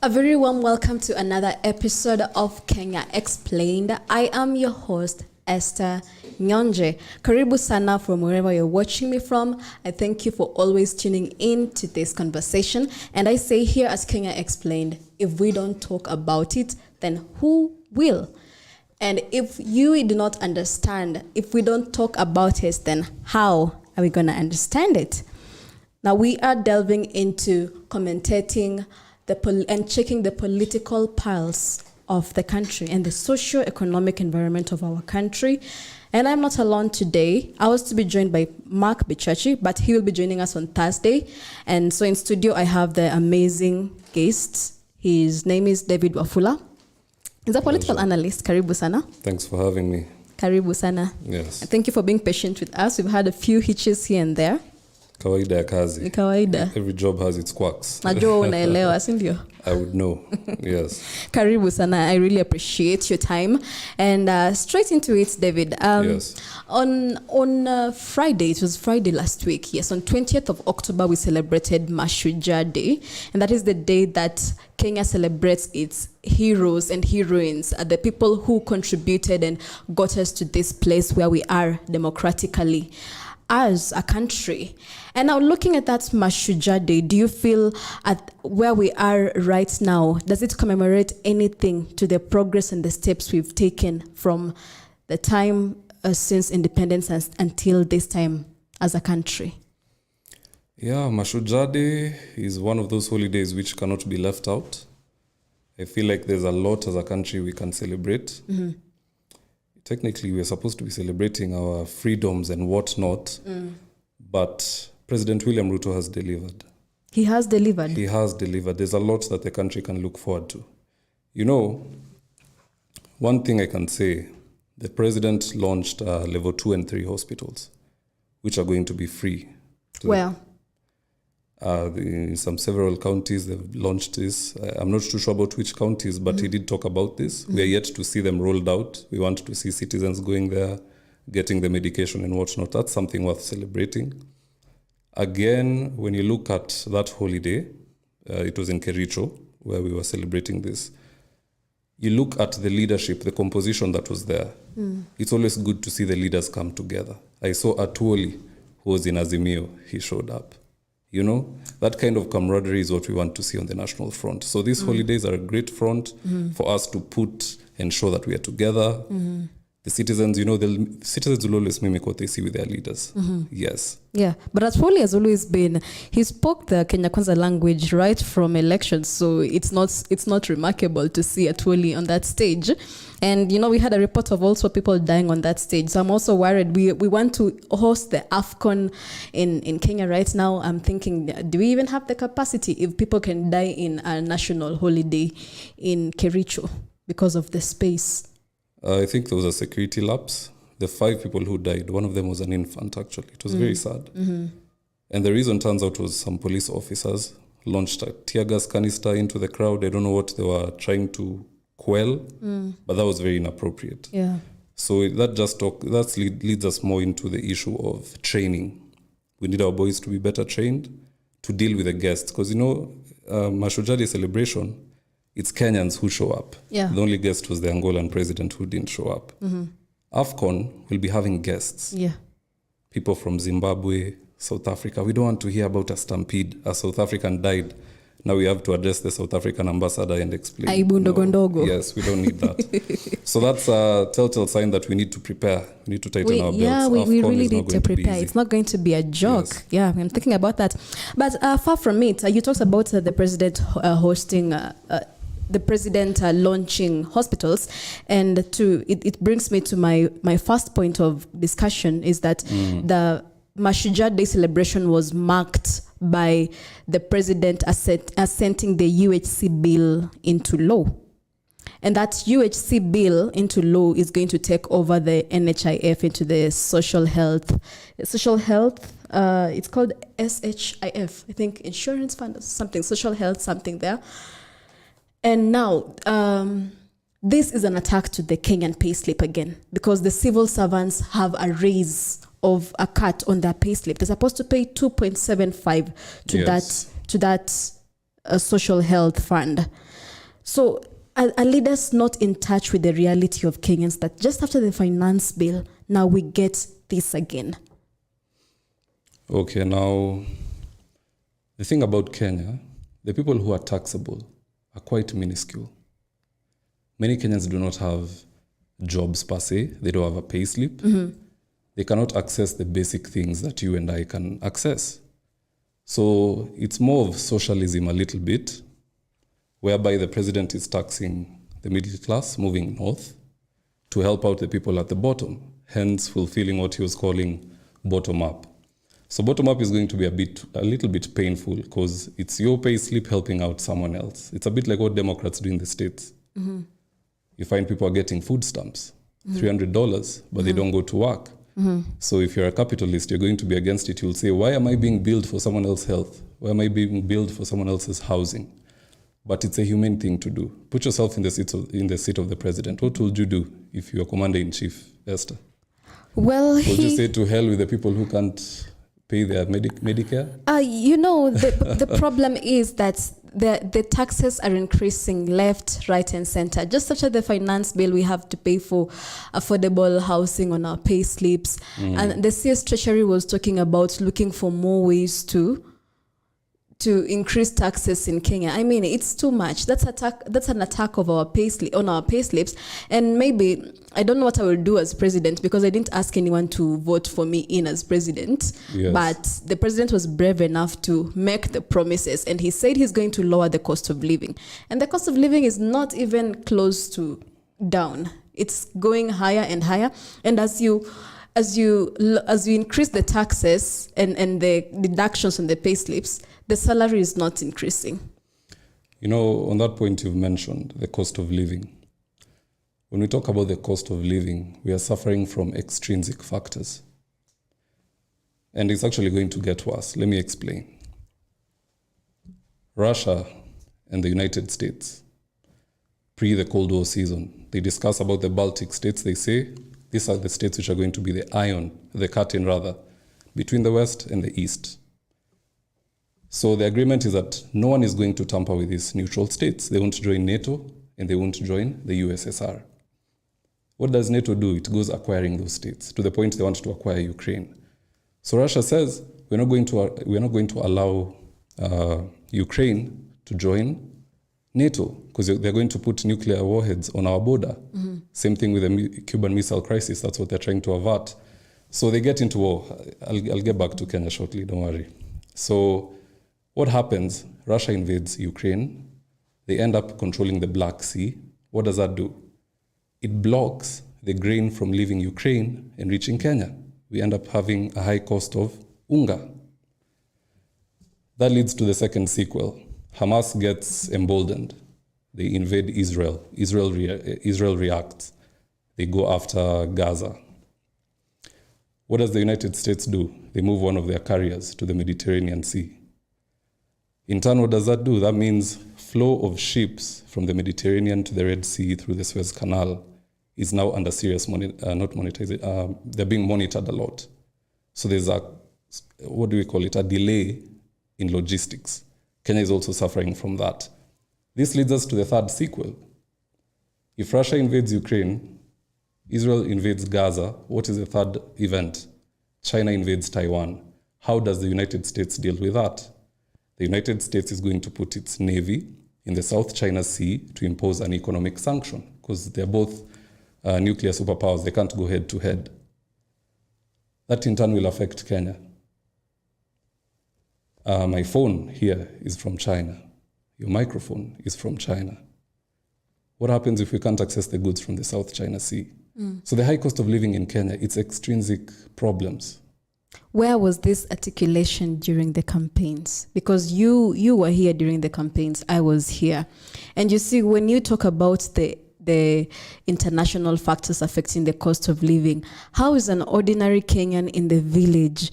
A very warm welcome to another episode of Kenya Explained. I am your host, Esther Nyonje. Karibu sana from wherever you're watching me from. I thank you for always tuning in to this conversation. And I say here at Kenya Explained, if we don't talk about it, then who will? And if you do not understand, if we don't talk about it, then how are we going to understand it? Now we are delving into commentating and checking the political pulse of the country and the socio-economic environment of our country. And I'm not alone today. I was to be joined by Mark Bichachi, but he will be joining us on Thursday. And so in studio, I have the amazing guest. His name is David WAFULA. He's a political analyst. Karibu sana. Thanks for having me. Karibu sana. Yes. And thank you for being patient with us. We've had a few hitches here and there. Kawaida ya kazi. Ni kawaida. Every job has its quirks. Najua unaelewa, si ndio? I would know. Yes. Karibu sana. I really appreciate your time. And straight into it, David. Yes. On Friday, it was Friday last week, yes, on 20th of October, we celebrated Mashujaa Day. And that is the day that Kenya celebrates its heroes and heroines, the people who contributed and got us to this place where we are democratically as a country. And now looking at that Mashujaa Day, do you feel at where we are right now, does it commemorate anything to the progress and the steps we've taken from the time since independence until this time as a country? Yeah, Mashujaa Day is one of those holidays which cannot be left out. I feel like there's a lot as a country we can celebrate. Mm-hmm. Technically, we're supposed to be celebrating our freedoms and whatnot, but President William Ruto has delivered. He has delivered? He has delivered. There's a lot that the country can look forward to. You know, one thing I can say, the president launched level 2 and 3 hospitals, which are going to be free. Well, in several counties, they've launched this. I'm not too sure about which counties, but he did talk about this. We are yet to see them rolled out. We want to see citizens going there, getting the medication and whatnot. That's something worth celebrating. Again, when you look at that holiday, it was in Kericho, where we were celebrating this. You look at the leadership, the composition that was there. It's always good to see the leaders come together. I saw Atuoli, who was in Azimio. He showed up. You know, that kind of camaraderie is what we want to see on the national front. So these holidays are a great front for us to put and show that we are together. The citizens, you know, the citizens will always mimic what they see with their leaders. Yes. Yeah, but Atuoli has always been, he spoke the Kenya Kwanza language right from elections, so it's not remarkable to see Atuoli on that stage. And, you know, we had a report of also people dying on that stage. So I'm also worried. We want to host the AFCON in Kenya right now. I'm thinking, do we even have the capacity if people can die in a national holiday in Kericho because of the space? I think there was a security lapse. The 5 people who died, one of them was an infant, actually. It was very sad. And the reason, turns out, was some police officers launched a tear gas canister into the crowd. I don't know what they were trying to quell, but that was very inappropriate. Yeah. So that leads us more into the issue of training. We need our boys to be better trained to deal with the guests. Because, you know, Mashujaa Day celebration, it's Kenyans who show up. Yeah. The only guest was the Angolan president who didn't show up. AFCON will be having guests. Yeah. People from Zimbabwe, South Africa. We don't want to hear about a stampede. A South African died. Now we have to address the South African ambassador and explain. Aibu ndogondogo. Yes, we don't need that. So that's a telltale sign that we need to prepare. We need to tighten our belts. Yeah, we really need to prepare. It's not going to be a joke. Yes. Yeah, I'm thinking about that. But far from it, you talked about the president hosting the president launching hospitals, and it brings me to my first point of discussion is that the Mashujaa Day celebration was marked by the president assenting the UHC bill into law. And that UHC bill into law is going to take over the NHIF into the social health. It's called SHIF, I think, insurance fund or something, social health, something there. And now, this is an attack to the Kenyan payslip again, because the civil servants have a raise of a cut on their payslip. They're supposed to pay 2.75 to that social health fund. So are leaders not in touch with the reality of Kenyans that just after the finance bill, now we get this again? Okay, now, the thing about Kenya, the people who are taxable are quite minuscule. Many Kenyans do not have jobs per se. They don't have a pay slip. Mm-hmm. They cannot access the basic things that you and I can access. So it's more of socialism a little bit, whereby the president is taxing the middle class, moving north, to help out the people at the bottom, hence fulfilling what he was calling bottom-up. So bottom-up is going to be a little bit painful because it's your pay slip helping out someone else. It's a bit like what Democrats do in the States. Mm-hmm. You find people are getting food stamps, $300, but they don't go to work. Mm-hmm. So if you're a capitalist, you're going to be against it. You'll say, why am I being billed for someone else's health? Why am I being billed for someone else's housing? But it's a humane thing to do. Put yourself in the seat of the president. What would you do if you're commander-in-chief, Esther? Well, would you say to hell with the people who can't pay their Medicare? The problem is that the taxes are increasing left, right, and center. Just after the finance bill, we have to pay for affordable housing on our pay slips. And the CS Treasury was talking about looking for more ways to increase taxes in Kenya. I mean, it's too much. That's an attack of our on our pay slips. And maybe, I don't know what I will do as president because I didn't ask anyone to vote for me in as president. Yes. But the president was brave enough to make the promises, and he said he's going to lower the cost of living. And the cost of living is not even close to down. It's going higher and higher. And as you increase the taxes and the deductions on the pay slips, the salary is not increasing. You know, on that point you've mentioned, the cost of living. When we talk about the cost of living, we are suffering from extrinsic factors. And it's actually going to get worse. Let me explain. Russia and the United States, pre the Cold War season, they discuss about the Baltic states. They say, these are the states which are going to be the curtain between the West and the East. So the agreement is that no one is going to tamper with these neutral states. They won't join NATO and they won't join the USSR. What does NATO do? It goes acquiring those states to the point they want to acquire Ukraine. So Russia says, we're not going to allow Ukraine to join NATO because they're going to put nuclear warheads on our border. Mm-hmm. Same thing with the Cuban Missile Crisis. That's what they're trying to avert. So they get into war. I'll get back to Kenya shortly, don't worry. So what happens? Russia invades Ukraine. They end up controlling the Black Sea. What does that do? It blocks the grain from leaving Ukraine and reaching Kenya. We end up having a high cost of unga. That leads to the second sequel. Hamas gets emboldened. They invade Israel. Israel reacts. They go after Gaza. What does the United States do? They move one of their carriers to the Mediterranean Sea. In turn, what does that do? That means flow of ships from the Mediterranean to the Red Sea through the Suez Canal is now under serious they're being monitored a lot. So there's a delay in logistics. Kenya is also suffering from that. This leads us to the third sequel. If Russia invades Ukraine, Israel invades Gaza, what is the third event? China invades Taiwan. How does the United States deal with that? The United States is going to put its navy in the South China Sea to impose an economic sanction because they're both nuclear superpowers. They can't go head to head. That in turn will affect Kenya. My phone here is from China. Your microphone is from China. What happens if we can't access the goods from the South China Sea? So the high cost of living in Kenya, it's extrinsic problems. Where was this articulation during the campaigns? Because you were here during the campaigns, I was here. And you see, when you talk about the international factors affecting the cost of living, how is an ordinary Kenyan in the village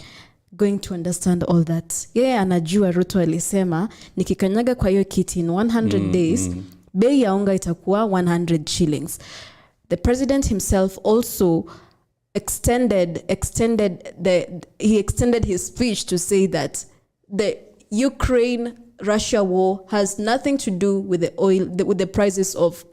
going to understand all that? Yeah, anajua Ruto alisema, nikikanyaga kwa hiyo kiti in 100 days, bei ya unga itakuwa 100 shillings. The president himself also extended his speech to say that the Ukraine Russia war has nothing to do with the oil, with the prices of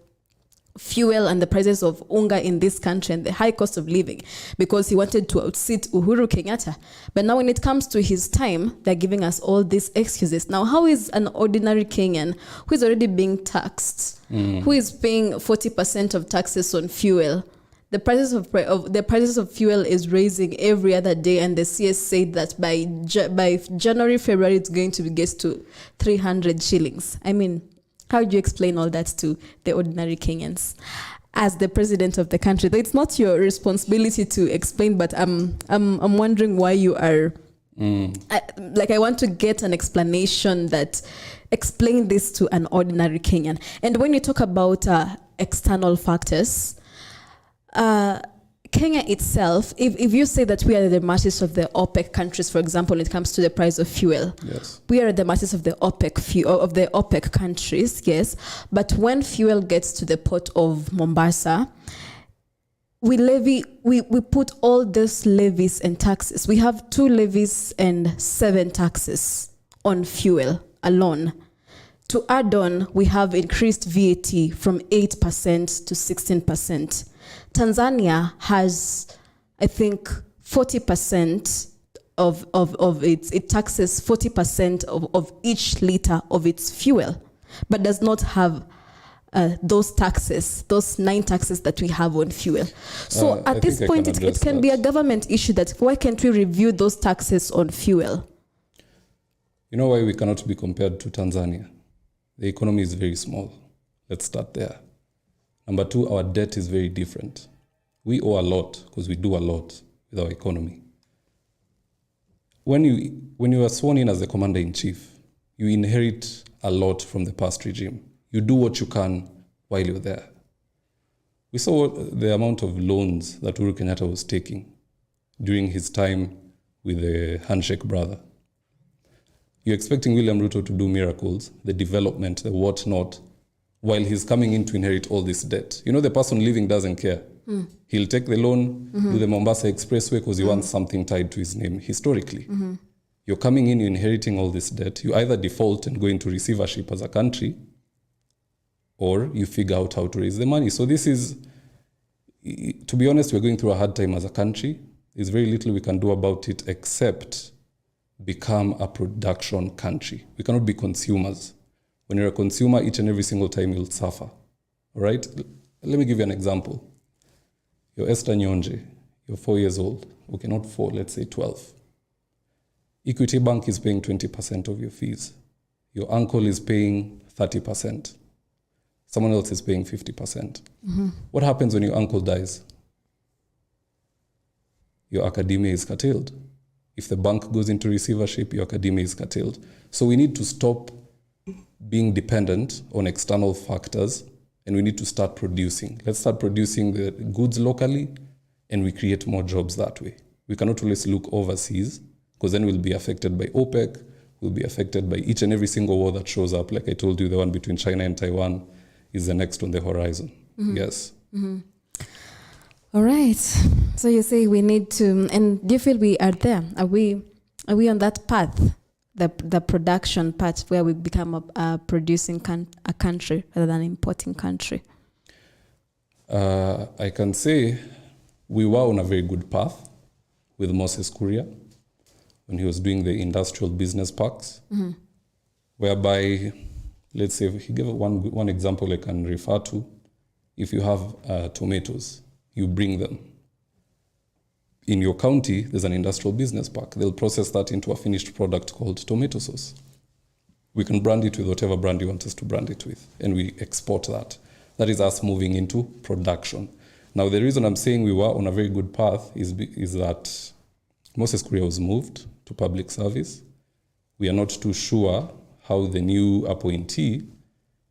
fuel and the prices of unga in this country and the high cost of living, because he wanted to outsit Uhuru Kenyatta. But now when it comes to his time, they're giving us all these excuses. Now, how is an ordinary Kenyan who is already being taxed, who is paying 40% of taxes on fuel? The prices of fuel is raising every other day, and the CS said that by January, February, it's going to get to 300 shillings. I mean, how do you explain all that to the ordinary Kenyans as the president of the country? It's not your responsibility to explain, but I'm wondering why you are. I want to get an explanation that explain this to an ordinary Kenyan. And when you talk about external factors, Kenya itself, if you say that we are the masses of the OPEC countries, for example, when it comes to the price of fuel, yes, we are the masses of the OPEC countries, yes. But when fuel gets to the port of Mombasa, we put all these levies and taxes. We have 2 levies and 7 taxes on fuel alone. To add on, we have increased VAT from 8% to 16%. Tanzania has, I think, 40% of it taxes 40% of each liter of its fuel, but does not have those taxes, those 9 taxes that we have on fuel. So at this point, it can be a government issue that why can't we review those taxes on fuel? You know why we cannot be compared to Tanzania? The economy is very small. Let's start there. Number 2, our debt is very different. We owe a lot because we do a lot with our economy. When you are sworn in as the commander-in-chief, you inherit a lot from the past regime. You do what you can while you're there. We saw the amount of loans that Uhuru Kenyatta was taking during his time with the handshake brother. You're expecting William Ruto to do miracles, the development, the whatnot, while he's coming in to inherit all this debt. You know, the person living doesn't care. He'll take the loan, do the Mombasa Expressway because he wants something tied to his name historically. You're coming in, you're inheriting all this debt. You either default and go into receivership as a country, or you figure out how to raise the money. So this is, to be honest, we're going through a hard time as a country. There's very little we can do about it except become a production country. We cannot be consumers. When you're a consumer, each and every single time you'll suffer. All right? Let me give you an example. You're Esther Nyonje. You're 4 years old. Okay, not 4, let's say 12. Equity Bank is paying 20% of your fees. Your uncle is paying 30%. Someone else is paying 50%. What happens when your uncle dies? Your academia is curtailed. If the bank goes into receivership, your academia is curtailed. So we need to stop being dependent on external factors, and we need to start producing. Let's start producing the goods locally, and we create more jobs that way. We cannot always look overseas, because then we'll be affected by OPEC, we'll be affected by each and every single war that shows up. Like I told you, the one between China and Taiwan is the next on the horizon. Yes. All right. So you say we need to, and do you feel we are there? Are we on that path, the production path, where we become a producing a country rather than an importing country? I can say we were on a very good path with Moses Kuria when he was doing the industrial business parks, whereby, let's say, he gave one example I can refer to. If you have tomatoes, you bring them. In your county, there's an industrial business park. They'll process that into a finished product called tomato sauce. We can brand it with whatever brand you want us to brand it with, and we export that. That is us moving into production. Now, the reason I'm saying we were on a very good path is that Moses Kuria was moved to public service. We are not too sure how the new appointee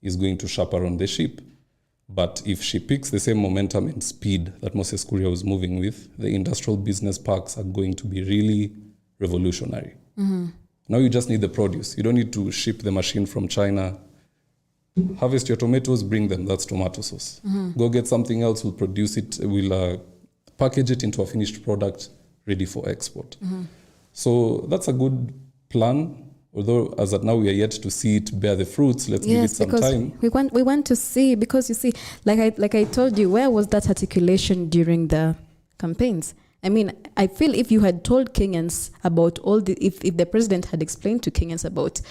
is going to chaperone the ship. But if she picks the same momentum and speed that Moses Kuria was moving with, the industrial business parks are going to be really revolutionary. Now you just need the produce. You don't need to ship the machine from China. Harvest your tomatoes, bring them. That's tomato sauce. Go get something else, we'll produce it, we'll package it into a finished product ready for export. So that's a good plan. Although as at now we are yet to see it bear the fruits, let's give it some time. We want to see, because you see, like I told you, where was that articulation during the campaigns? I mean, I feel if you had told Kenyans about if the president had explained to Kenyans about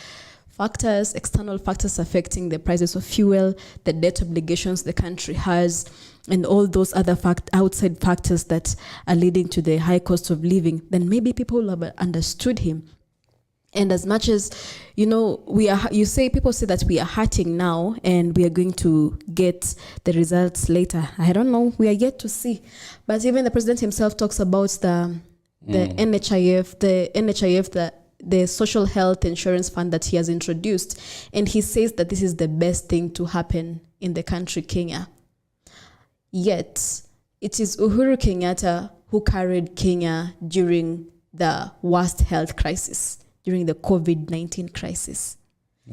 factors, external factors affecting the prices of fuel, the debt obligations the country has, and all those other outside factors that are leading to the high cost of living, then maybe people will have understood him. And as much as, people say that we are hurting now and we are going to get the results later. I don't know. We are yet to see. But even the president himself talks about the NHIF, the social health insurance fund that he has introduced. And he says that this is the best thing to happen in the country, Kenya. Yet, it is Uhuru Kenyatta who carried Kenya during the worst health crisis, during the COVID-19 crisis.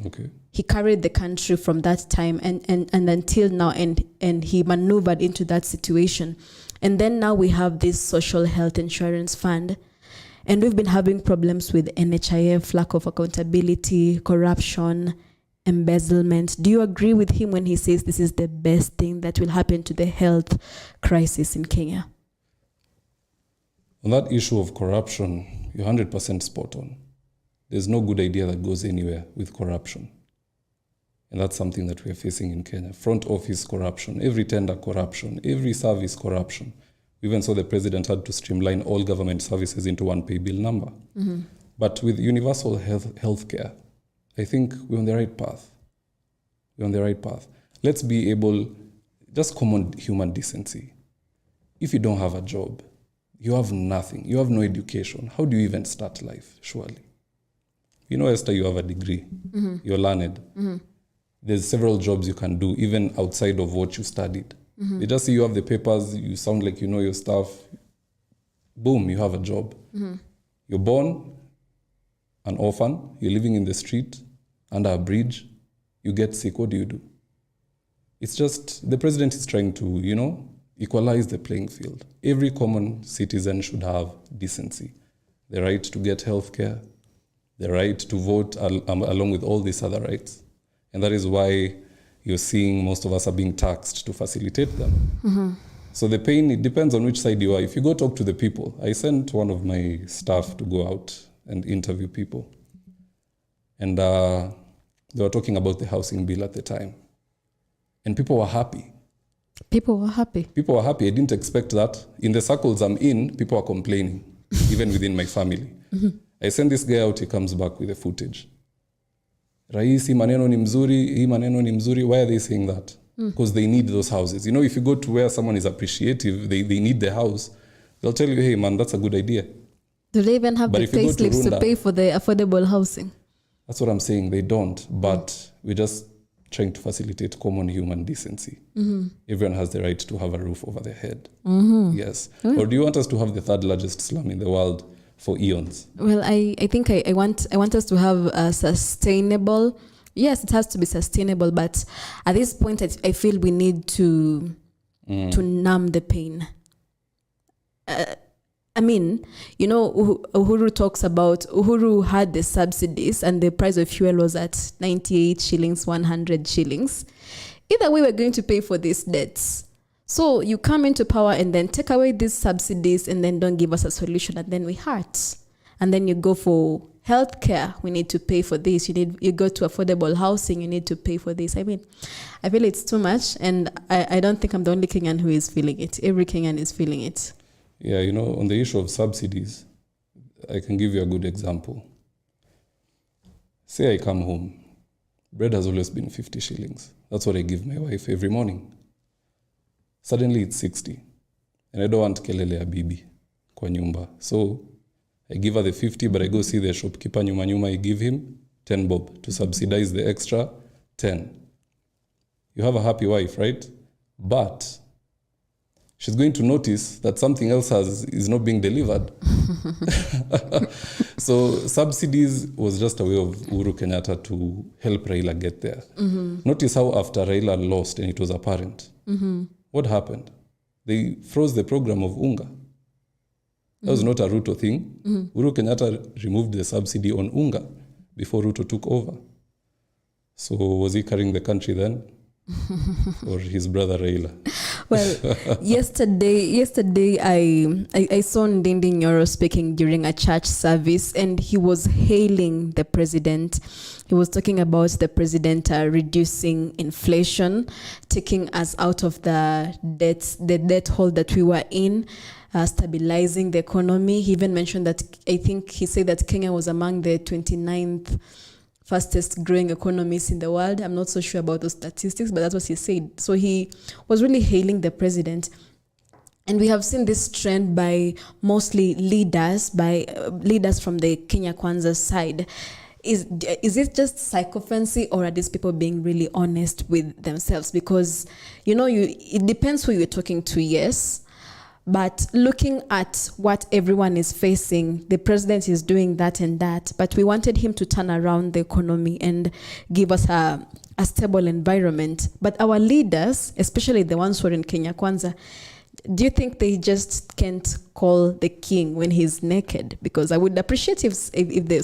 Okay. He carried the country from that time and until now, and he maneuvered into that situation. And then now we have this social health insurance fund, and we've been having problems with NHIF, lack of accountability, corruption, embezzlement. Do you agree with him when he says this is the best thing that will happen to the health crisis in Kenya? On that issue of corruption, you're 100% spot on. There's no good idea that goes anywhere with corruption. And that's something that we are facing in Kenya. Front office corruption, every tender corruption, every service corruption. We even saw the president had to streamline all government services into one pay bill number. Mm-hmm. But with universal health care, I think we're on the right path. We're on the right path. Let's be able, just common human decency. If you don't have a job, you have nothing, you have no education, how do you even start life, surely? Esther, you have a degree, you're learned. Mm-hmm. There's several jobs you can do, even outside of what you studied. Mm-hmm. They just see you have the papers, you sound like you know your stuff. Boom, you have a job. Mm-hmm. You're born an orphan, you're living in the street, under a bridge, you get sick, what do? It's just, the president is trying to, equalize the playing field. Every common citizen should have decency. The right to get health care, the right to vote along with all these other rights. And that is why you're seeing most of us are being taxed to facilitate them. Mm-hmm. So the pain, it depends on which side you are. If you go talk to the people, I sent one of my staff to go out and interview people. And they were talking about the housing bill at the time. And people were happy. People were happy. I didn't expect that. In the circles I'm in, people are complaining, even within my family. Mm-hmm. I send this guy out, he comes back with the footage. Rais, hii maneno ni mzuri. Why are they saying that? Because they need those houses. If you go to where someone is appreciative, they need the house, they'll tell you, hey man, that's a good idea. Do they even have the payslips to pay for the affordable housing? That's what I'm saying. They don't. But we're just trying to facilitate common human decency. Mm-hmm. Everyone has the right to have a roof over their head. Mm-hmm. Yes. Mm-hmm. Or do you want us to have the third largest slum in the world for eons? Well, I think I want us to have a sustainable. Yes, it has to be sustainable, but at this point, I feel we need to numb the pain. Uhuru talks about, Uhuru had the subsidies and the price of fuel was at 98 shillings, 100 shillings. Either way, we're going to pay for these debts. So you come into power and then take away these subsidies and then don't give us a solution, and then we hurt. And then you go for healthcare, we need to pay for this. You go to affordable housing, you need to pay for this. I feel it's too much, and I don't think I'm the only Kenyan who is feeling it. Every Kenyan is feeling it. Yeah, on the issue of subsidies, I can give you a good example. Say I come home, bread has always been 50 shillings. That's what I give my wife every morning. Suddenly it's 60. And I don't want kelele ya bibi kwa nyumba. So I give her the 50, but I go see the shopkeeper nyuma, I give him 10 bob to subsidize the extra 10. You have a happy wife, right? But she's going to notice that something else is not being delivered. So subsidies was just a way of Uhuru Kenyatta to help Raila get there. Mm-hmm. Notice how after Raila lost and it was apparent, what happened? They froze the program of Unga. That was not a Ruto thing. Mm-hmm. Uhuru Kenyatta removed the subsidy on Unga before Ruto took over. So was he carrying the country then? Or his brother Raila? Well, yesterday I saw Ndindi Nyoro speaking during a church service, and he was hailing the president. He was talking about the president reducing inflation, taking us out of the debt hole that we were in, stabilizing the economy. He even mentioned that, I think he said that Kenya was among the 29th fastest growing economies in the world. I'm not so sure about those statistics, but that's what he said. So he was really hailing the president. And we have seen this trend by mostly leaders from the Kenya Kwanza side. Is it just sycophancy, or are these people being really honest with themselves? Because, it depends who you're talking to, yes. But looking at what everyone is facing, the president is doing that and that. But we wanted him to turn around the economy and give us a stable environment. But our leaders, especially the ones who are in Kenya Kwanza, do you think they just can't call the king when he's naked? Because I would appreciate if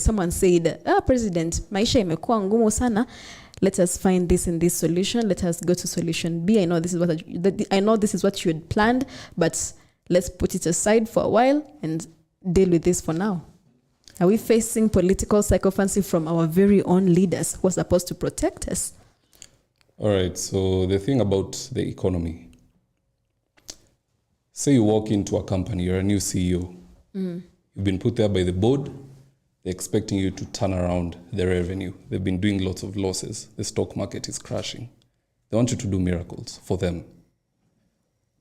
someone said, President, maisha imekuwa ngumu sana. Let us find this and this solution. Let us go to solution B. I know this is what you had planned, but let's put it aside for a while and deal with this for now. Are we facing political sycophancy from our very own leaders who are supposed to protect us? All right, so the thing about the economy. Say you walk into a company, you're a new CEO. You've been put there by the board. They're expecting you to turn around the revenue. They've been doing lots of losses. The stock market is crashing. They want you to do miracles for them.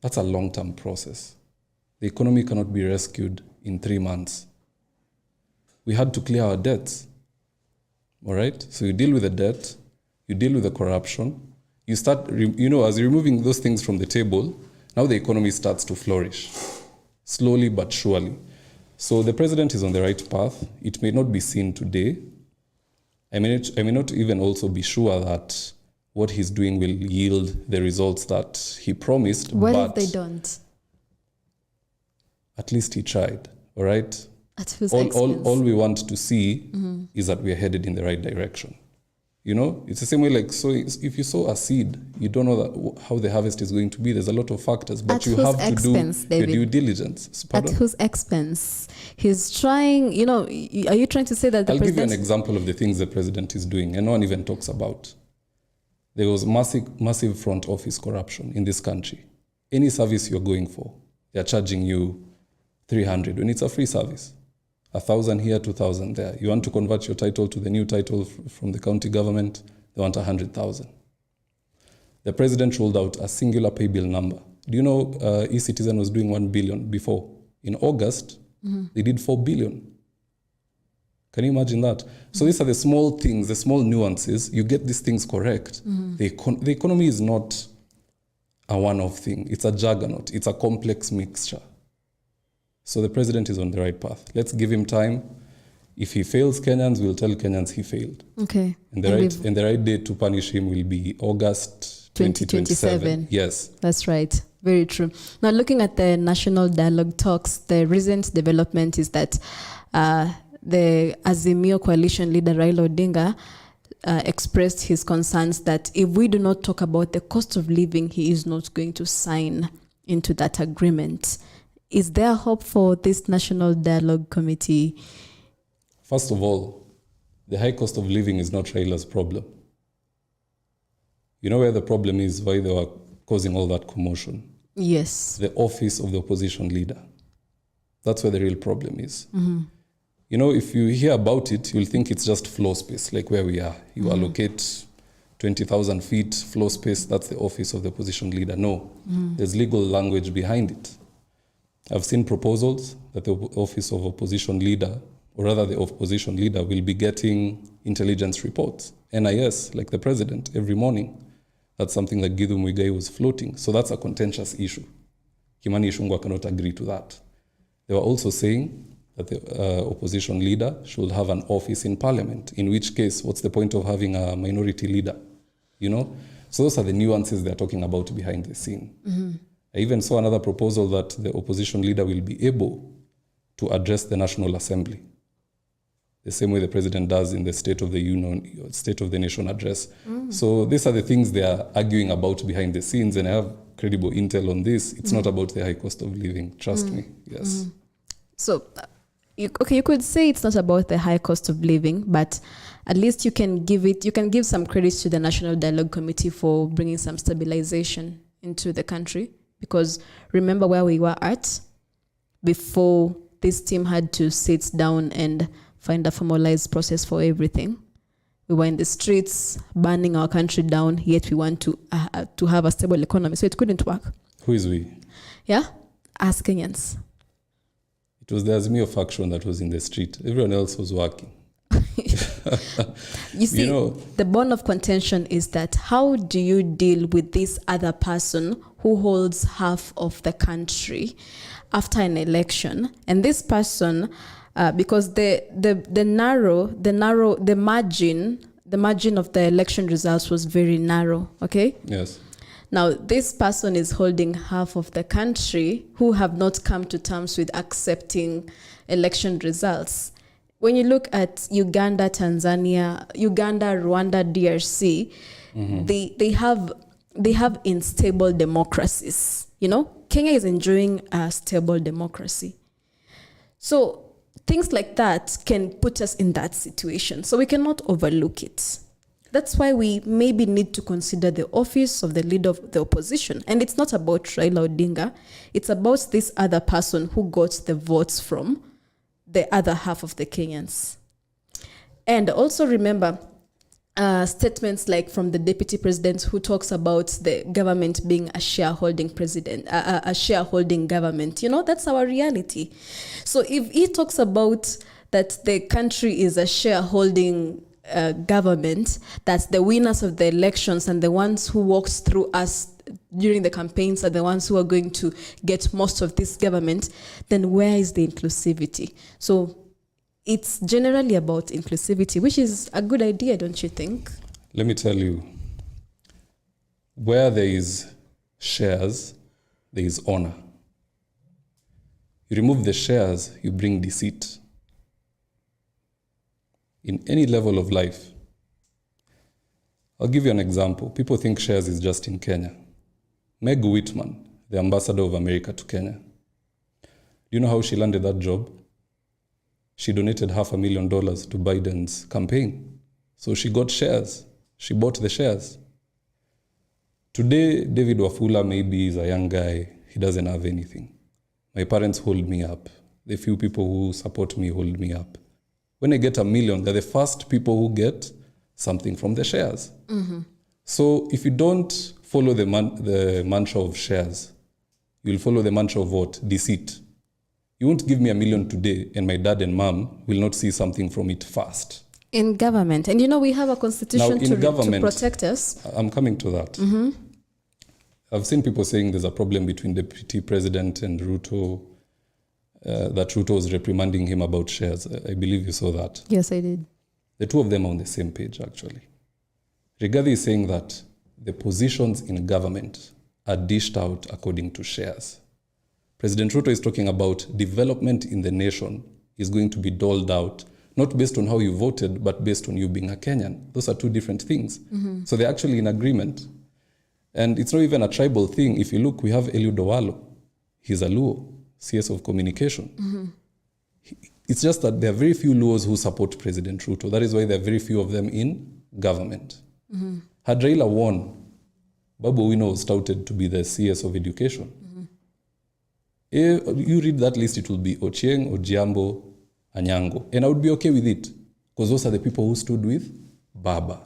That's a long-term process. The economy cannot be rescued in 3 months. We had to clear our debts. All right? So you deal with the debt, you deal with the corruption, you start, as you're removing those things from the table, now the economy starts to flourish, slowly but surely. So the president is on the right path. It may not be seen today. I may not even also be sure that what he's doing will yield the results that he promised. What if they don't? At least he tried, all right? At whose expense? All we want to see is that we are headed in the right direction. It's the same way, so if you sow a seed, you don't know how the harvest is going to be. There's a lot of factors, but you have to do your due diligence. Pardon? At whose expense? He's trying, are you trying to say that the I'll president... give you an example of the things the president is doing, and no one even talks about. There was massive front office corruption in this country. Any service you're going for, they're charging you 300 when it's a free service. 1,000 here, 2,000 there. You want to convert your title to the new title from the county government, they want 100,000. The president rolled out a singular pay bill number. Do you know eCitizen was doing 1 billion before? In August, they did 4 billion. Can you imagine that? So these are the small things, the small nuances. You get these things correct. The economy is not a one-off thing. It's a juggernaut. It's a complex mixture. So the president is on the right path. Let's give him time. If he fails Kenyans, we'll tell Kenyans he failed. Okay. And the right date to punish him will be August 2027. Yes. That's right. Very true. Now, looking at the national dialogue talks, the recent development is that the Azimio coalition leader Raila Odinga expressed his concerns that if we do not talk about the cost of living, he is not going to sign into that agreement. Is there hope for this National Dialogue Committee? First of all, the high cost of living is not Raila's problem. You know where the problem is, why they were causing all that commotion? Yes. The office of the opposition leader. That's where the real problem is. If you hear about it, you'll think it's just floor space, like where we are. You allocate 20,000 feet floor space, that's the office of the opposition leader. No, there's legal language behind it. I've seen proposals that the office of opposition leader, or rather the opposition leader, will be getting intelligence reports, NIS, like the president, every morning. That's something that Githu Muigai was floating. So that's a contentious issue. Kimani Ichung'wah cannot agree to that. They were also saying that the opposition leader should have an office in parliament, in which case, what's the point of having a minority leader? So those are the nuances they're talking about behind the scene. I even saw another proposal that the opposition leader will be able to address the National Assembly. the same way the president does in the State of the Union, State of the Nation address. So these are the things they are arguing about behind the scenes, and I have credible intel on this. It's not about the high cost of living. Trust me. Yes. So, you could say it's not about the high cost of living, but at least you can give some credit to the National Dialogue Committee for bringing some stabilization into the country. Because remember where we were at before this team had to sit down and find a formalized process for everything. We were in the streets, burning our country down, yet we want to have a stable economy. So it couldn't work. Who is we? Yeah? Us Kenyans. It was the Azimio faction that was in the street. Everyone else was working. You see, the bone of contention is that how do you deal with this other person who holds half of the country after an election? And this person, because the margin of the election results was very narrow, okay? Yes. Now, this person is holding half of the country who have not come to terms with accepting election results. When you look at Uganda, Rwanda, DRC, they have unstable democracies. Kenya is enjoying a stable democracy. So things like that can put us in that situation. So we cannot overlook it. That's why we maybe need to consider the office of the leader of the opposition. And it's not about Raila Odinga. It's about this other person who got the votes from the other half of the Kenyans. And also remember statements like from the deputy president who talks about the government being a shareholding government. That's our reality. So if he talks about that the country is a shareholding government, that the winners of the elections and the ones who walked through us during the campaigns are the ones who are going to get most of this government, then where is the inclusivity? So it's generally about inclusivity, which is a good idea, don't you think? Let me tell you, where there is shares, there is honor. You remove the shares, you bring deceit. In any level of life. I'll give you an example. People think shares is just in Kenya. Meg Whitman, the ambassador of America to Kenya. Do you know how she landed that job? She donated $500,000 to Biden's campaign. So she got shares. She bought the shares. Today, David WAFULA maybe is a young guy. He doesn't have anything. My parents hold me up. The few people who support me hold me up. When I get $1 million, they're the first people who get something from the shares. So if you don't follow the mantra of shares, you'll follow the mantra of what? Deceit. You won't give me $1 million today, and my dad and mom will not see something from it first. In government. And we have a constitution to protect us. I'm coming to that. I've seen people saying there's a problem between Deputy President and Ruto, that Ruto was reprimanding him about shares. I believe you saw that. Yes, I did. The two of them are on the same page, actually. Rigathi is saying that the positions in government are dished out according to shares. President Ruto is talking about development in the nation is going to be doled out, not based on how you voted, but based on you being a Kenyan. Those are two different things. So they're actually in agreement. And it's not even a tribal thing. If you look, we have Eliud Owalo. He's a Luo. CS of Communication. It's just that there are very few Luos who support President Ruto. That is why there are very few of them in government. Had Raila won, Babu Owino was touted to be the CS of Education. You read that list, it will be Ochieng, Ojiambo, Anyango. And I would be okay with it, because those are the people who stood with Baba.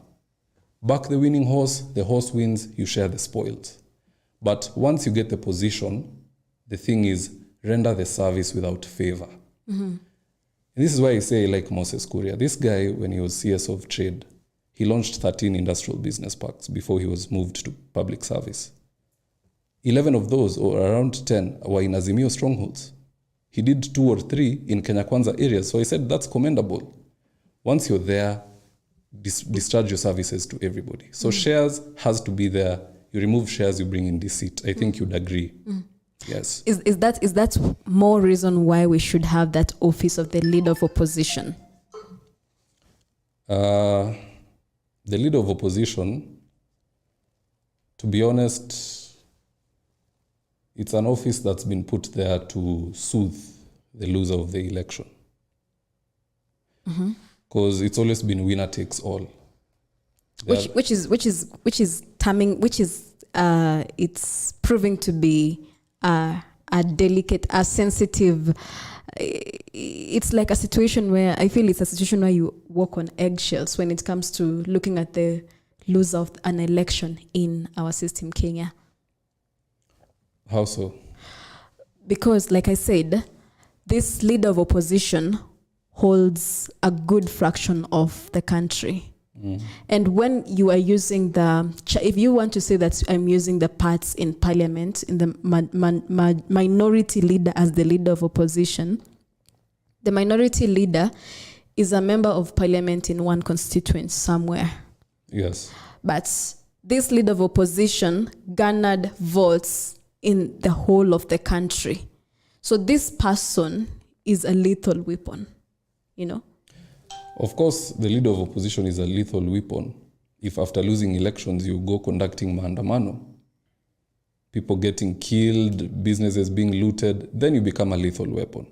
Back the winning horse, the horse wins, you share the spoils. But once you get the position, the thing is, render the service without favor. And this is why I say I like Moses Kuria. This guy, when he was CS of Trade, he launched 13 industrial business parks before he was moved to public service. 11 of those, or around 10, were in Azimio strongholds. He did 2 or 3 in Kenya Kwanza areas. So I said, that's commendable. Once you're there, discharge your services to everybody. So shares has to be there. You remove shares, you bring in deceit. I think you'd agree. Yes. Is that more reason why we should have that office of the leader of opposition? The leader of opposition, to be honest, it's an office that's been put there to soothe the loser of the election. Because it's always been winner takes all. It's proving to be a delicate, a sensitive. It's like a situation where I feel it's a situation where you walk on eggshells when it comes to looking at the loser of an election in our system, Kenya. How so? Because, like I said, this leader of opposition holds a good fraction of the country. And when you are using if you want to say that I'm using the parts in parliament, in the minority leader as the leader of opposition, the minority leader is a member of parliament in one constituent somewhere. Yes. But this leader of opposition garnered votes in the whole of the country. So this person is a lethal weapon, you know? Of course, the leader of opposition is a lethal weapon. If after losing elections, you go conducting maandamano, people getting killed, businesses being looted, then you become a lethal weapon.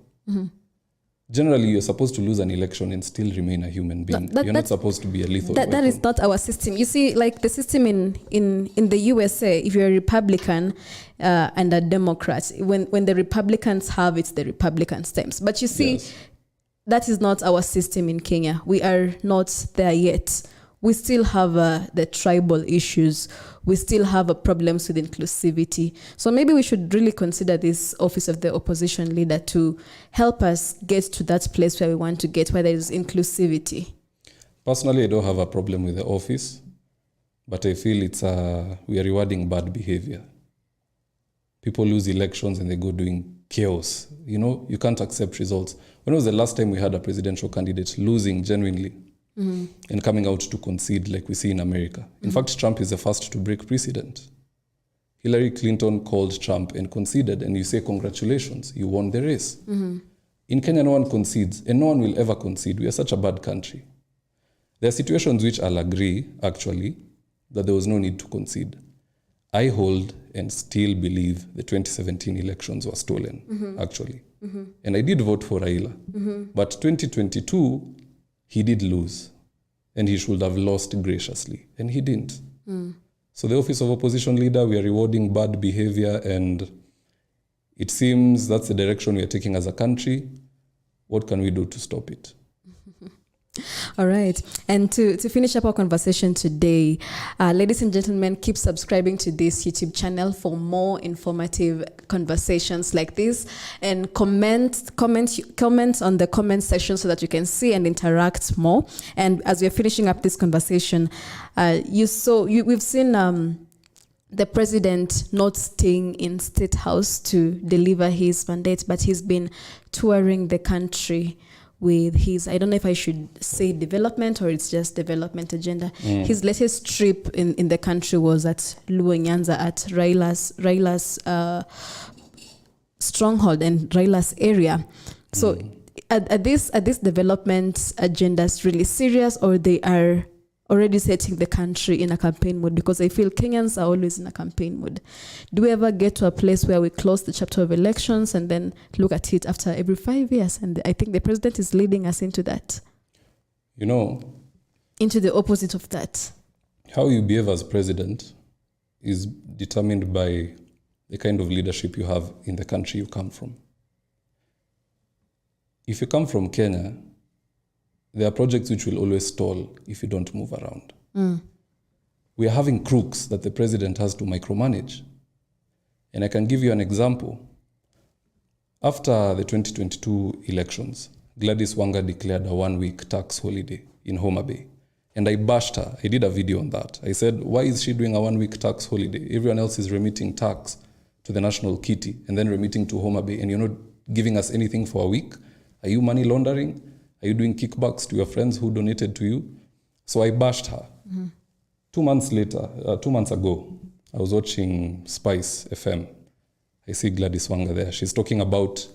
Generally, you're supposed to lose an election and still remain a human being. You're not supposed to be a lethal weapon. That is not our system. You see, like the system in the USA, if you're a Republican and a Democrat, when the Republicans have it, the Republicans stamps. But you see, Yes. That is not our system in Kenya. We are not there yet. We still have the tribal issues. We still have problems with inclusivity. So maybe we should really consider this office of the opposition leader to help us get to that place where we want to get, where there is inclusivity. Personally, I don't have a problem with the office, but I feel we are rewarding bad behavior. People lose elections and they go doing chaos. You know, you can't accept results. When was the last time we had a presidential candidate losing genuinely and coming out to concede like we see in America? In fact, Trump is the first to break precedent. Hillary Clinton called Trump and conceded, and you say, congratulations, you won the race. In Kenya, no one concedes, and no one will ever concede. We are such a bad country. There are situations which I'll agree, actually, that there was no need to concede. I hold and still believe the 2017 elections were stolen, actually. And I did vote for Raila. But 2022, he did lose. And he should have lost graciously. And he didn't. So the office of opposition leader, we are rewarding bad behavior, and it seems that's the direction we are taking as a country. What can we do to stop it? All right. And to finish up our conversation today, ladies and gentlemen, keep subscribing to this YouTube channel for more informative conversations like this, and comment on the comment section so that you can see and interact more. And as we're finishing up this conversation, we've seen the president not staying in State House to deliver his mandate, but he's been touring the country with his, I don't know if I should say development or it's just development agenda. His latest trip in the country was at Luo Nyanza, at Raila's stronghold and Raila's area. So are this development agendas really serious, or they are already setting the country in a campaign mode? Because I feel Kenyans are always in a campaign mode. Do we ever get to a place where we close the chapter of elections and then look at it after every 5 years? And I think the president is leading us into that. You know, into the opposite of that. How you behave as president is determined by the kind of leadership you have in the country you come from. If you come from Kenya, there are projects which will always stall if you don't move around. We are having crooks that the president has to micromanage. And I can give you an example. After the 2022 elections, Gladys Wanga declared a 1-week tax holiday in Homa Bay. And I bashed her. I did a video on that. I said, why is she doing a 1-week tax holiday? Everyone else is remitting tax to the national kitty and then remitting to Homa Bay, and you're not giving us anything for a week? Are you money laundering? Are you doing kickbacks to your friends who donated to you? So I bashed her. 2 months ago, I was watching Spice FM. I see Gladys Wanga there. She's talking about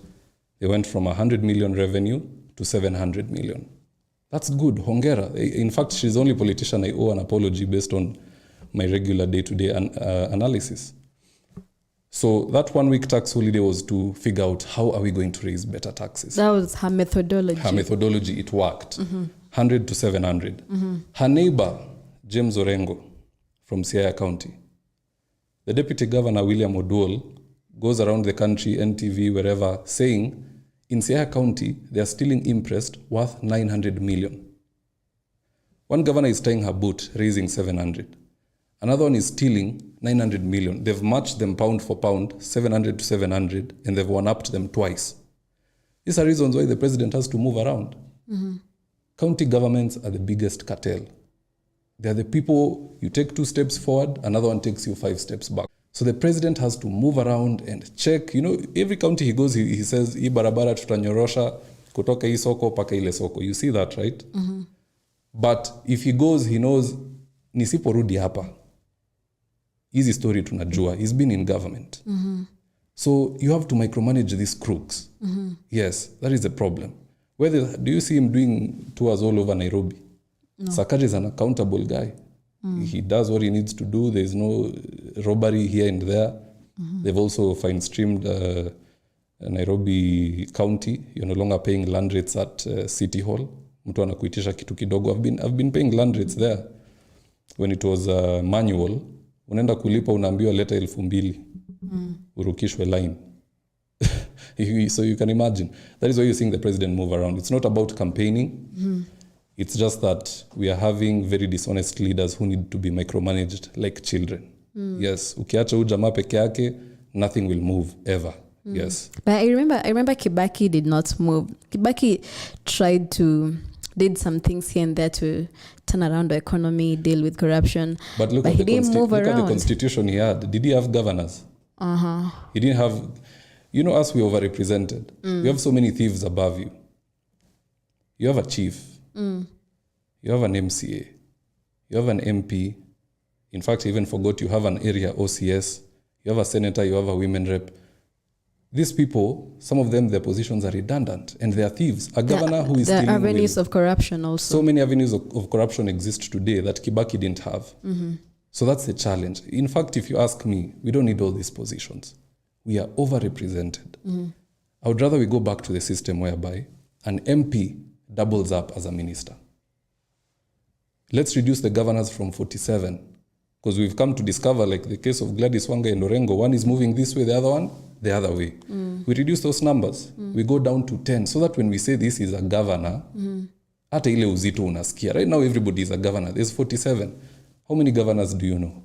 they went from 100 million revenue to 700 million. That's good. Hongera. In fact, she's the only politician I owe an apology based on my regular day-to-day analysis. So that 1 week tax holiday was to figure out how are we going to raise better taxes. That was her methodology. Her methodology, it worked. 100 to 700. Her neighbor, James Orengo, from Siaya County, the Deputy Governor, William Oduol, goes around the country, NTV, wherever, saying, in Siaya County, they are stealing interest worth 900 million. One governor is tying her boot, raising 700. Another one is stealing 900 million. They've matched them pound for pound, 700 to 700, and they've one-upped them twice. These are reasons why the president has to move around. County governments are the biggest cartel. They're the people, you take 2 steps forward, another one takes you 5 steps back. So the president has to move around and check. You know, every county he goes, he says, hii barabara tutanyorosha kutoka hii soko paka ile soko. You see that, right? But if he goes, he knows, nisiporudi hapa. Easy story tunajua. He's been in government. So you have to micromanage these crooks. Yes, that is the problem. Do you see him doing tours all over Nairobi? No. Sakaja is an accountable guy. He does what he needs to do. There's no robbery here and there. They've also fine-streamed Nairobi County. You're no longer paying land rates at City Hall. Mtu anakuitisha kitu kidogo. I've been paying land rates there. When it was manual, unaenda kulipa unaambiwa leta 2,000. Urukishwe line. So you can imagine. That is why you're seeing the president move around. It's not about campaigning. It's just that we are having very dishonest leaders who need to be micromanaged like children. Yes. Ukiacha huyu jamaa peke yake, nothing will move ever. Yes. But I remember Kibaki did not move. Kibaki did some things here and there to turn around the economy, deal with corruption. But look he didn't move around. Look at the constitution he had. Did he have governors? He didn't have... You know, us, we overrepresented. You have so many thieves above you. You have a chief. You have an MCA. You have an MP. In fact, I even forgot you have an area OCS. You have a senator. You have a women rep. These people, some of them, their positions are redundant and they are thieves. A governor who is stealing... There are avenues of corruption also. So many avenues of corruption exist today that Kibaki didn't have. So that's the challenge. In fact, if you ask me, we don't need all these positions. We are overrepresented. I would rather we go back to the system whereby an MP doubles up as a minister. Let's reduce the governors from 47, because we've come to discover, like the case of Gladys Wanga and Orengo, one is moving this way, the other one, the other way. We reduce those numbers. We go down to 10, so that when we say this is a governor, hata ile uzito unasikia. Right now, everybody is a governor. There's 47. How many governors do you know?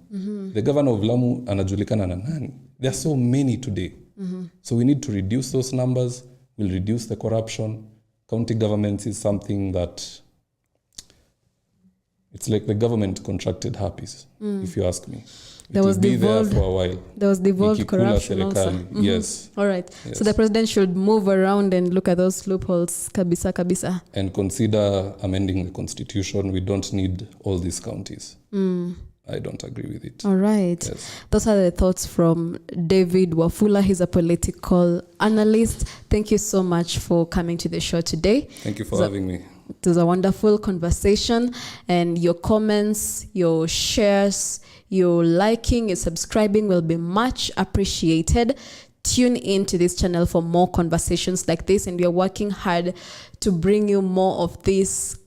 The governor of Lamu anajulikana na nani? There are so many today. So we need to reduce those numbers. We'll reduce the corruption. County governments is something that it's like the government contracted herpes, if you ask me. It will be there for a while. There was devolved corruption also. Yes. All right. Yes. So the president should move around and look at those loopholes, kabisa. And consider amending the constitution. We don't need all these counties. I don't agree with it. All right. Yes. Those are the thoughts from David WAFULA. He's a political analyst. Thank you so much for coming to the show today. Thank you for having me. It was a wonderful conversation, and your comments, your shares, your liking, your subscribing will be much appreciated. Tune in to this channel for more conversations like this, and we are working hard to bring you more of these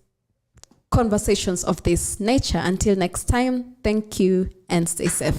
conversations of this nature. Until next time, thank you and stay safe.